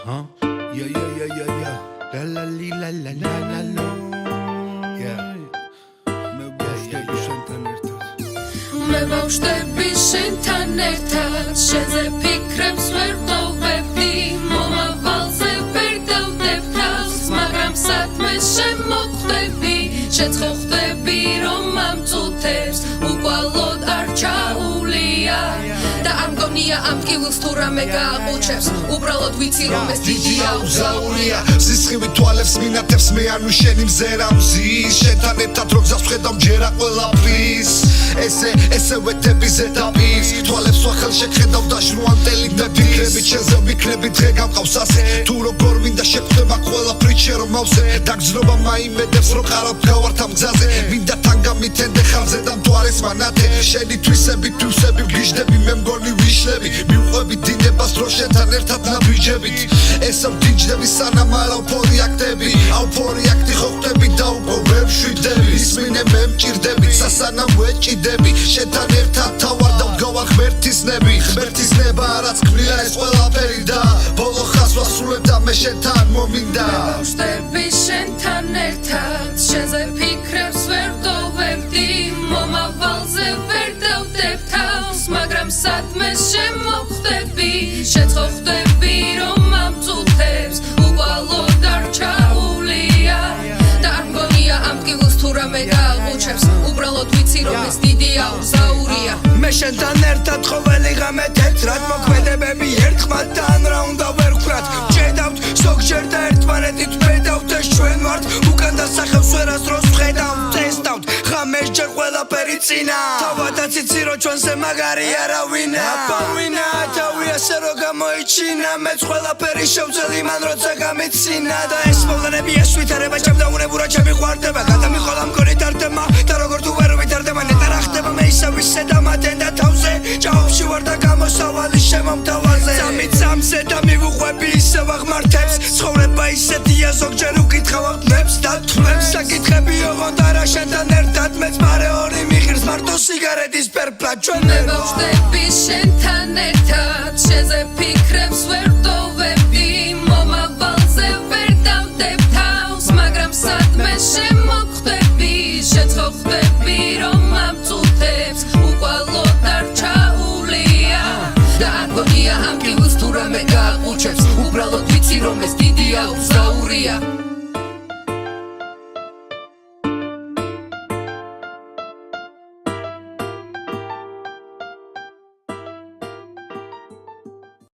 Huh? Yeah. La la li la la la la la. Yeah. მე ბავშვები შენთან ერთად შენზე ფიქრებს ვერ დავვებდი მომავალზე ვერ დავდებ თავს მაგრამ სადმე შემოხვდები შეცხო ხდები რომ ამ წუთებს უკვალოდ არ ჩაულია და არ მგონია ამ ტკივილს თუ რამე გააყუჩებს უბრალოდ ვიცი რომ ეს დიდია უზაურია სისხლი თვალებს მინათებს მე ანუ შენი მზერა მზის შენთან ერთად რო გზას ვხედავ ჯერა ყველაფრის ესე ვეთები ზედაპირს თვალებს ვახელ შეხედავ დაშრუანტელი და ფიქრებით შენზე ვიქნები დღე გამყავს ასე თუ როგორ მინდა შეხვდება ყველაფრით შენ რომ მავსე დაგრძნობა მაიმედებს რომ ყარავ გავართ ამ გზაზე მინდა თან გამითენდე ხალხზე და მთვარეს მანათე შენი თვისები თვისები ვგიჟდები მე მგონი ვიშლები მივყვები დინებას რო შენთან ერთად ნაბიჯებით ესა ვდიჯდები სანამ არ ავფორიაქტები ავფორიაქტი ხო ხდები და უკვე ვერ მშვიდები ისმინე მე მჭირდები სასანამ ვეჭიდები შენთან ერთად თავარ და ვგავარ ღმერთისნები ღმერთისნება რაც ქმნია ეს ყველაფერი და ბოლო ხაზს ვასრულებ და მე შენთან მომინდა მე ბავშვები შენთან ერთად შენზე ფიქრებს ვერ დავვებდი მომავალზე ვერ დავდებ თავს მაგრამ სადმე შემოხვდები შეცხო ხდები რომ ამ წუთებს უკვალოდ არ ჩაულია და არ მგონია ამ ტკივილს თუ რამე გააყუჩებს უბრალოდ ვიცი რომ ეს დიდია უზაურია მე შენთან ერთად ყოველი ღამე თეთრად მოქმედებები ერთხმათთან რა უნდა ვერ ვქრათ ვჭედავთ ზოგჯერ და ერთმანეთით ვბედავთ ეს ჩვენ ვართ უკან დასახევს ვერასდროს ვხედავთ ტესტავთ ღამეს ჯერ ყველაფერი წინა თავადაც იცი რომ ჩვენზე მაგარი არავინა აბავინა თავი ასე რომ გამოიჩინა მეც ყველაფერი შევძელი მან როცა გამიცინა და ეს მოვლენები ეს ვითარება ჩემდა უნებურა ჩემი ყვარდება გადამიყოლა მგონი დარდემა და როგორ თუ ვერ ვითარდება ნეტა რა ხდება მე ისე ვისე და მათენ და თავზე ჭაობში ვარ და გამოსავალი შემომთავაზე წამიწამზე და მივუყვები ისე ვაღმართებს ცხოვრება ისეთია ზოგჯერ უკითხავთ ნებს და თვლებს საკითხები ოღონდ არა შენთან ერთად მეც მარე ორი მიღირს მარტო სიგარეტის ფერფლად ჩვენ მე ბავშვები შენთან ერთად შენზე ფიქრებს ვერ დავვებდი მომავალზე ვერ დავდებ თავს მაგრამ სადმე შემოხვდები შეცხო ხდები რომ ამ წუთებს უკვალოდ არ ჩაულია და არ მგონია ამ ტკივილს თუ რამე გააყუჩებს უბრალოდ ვიცი რომ ეს დიდია უზაურია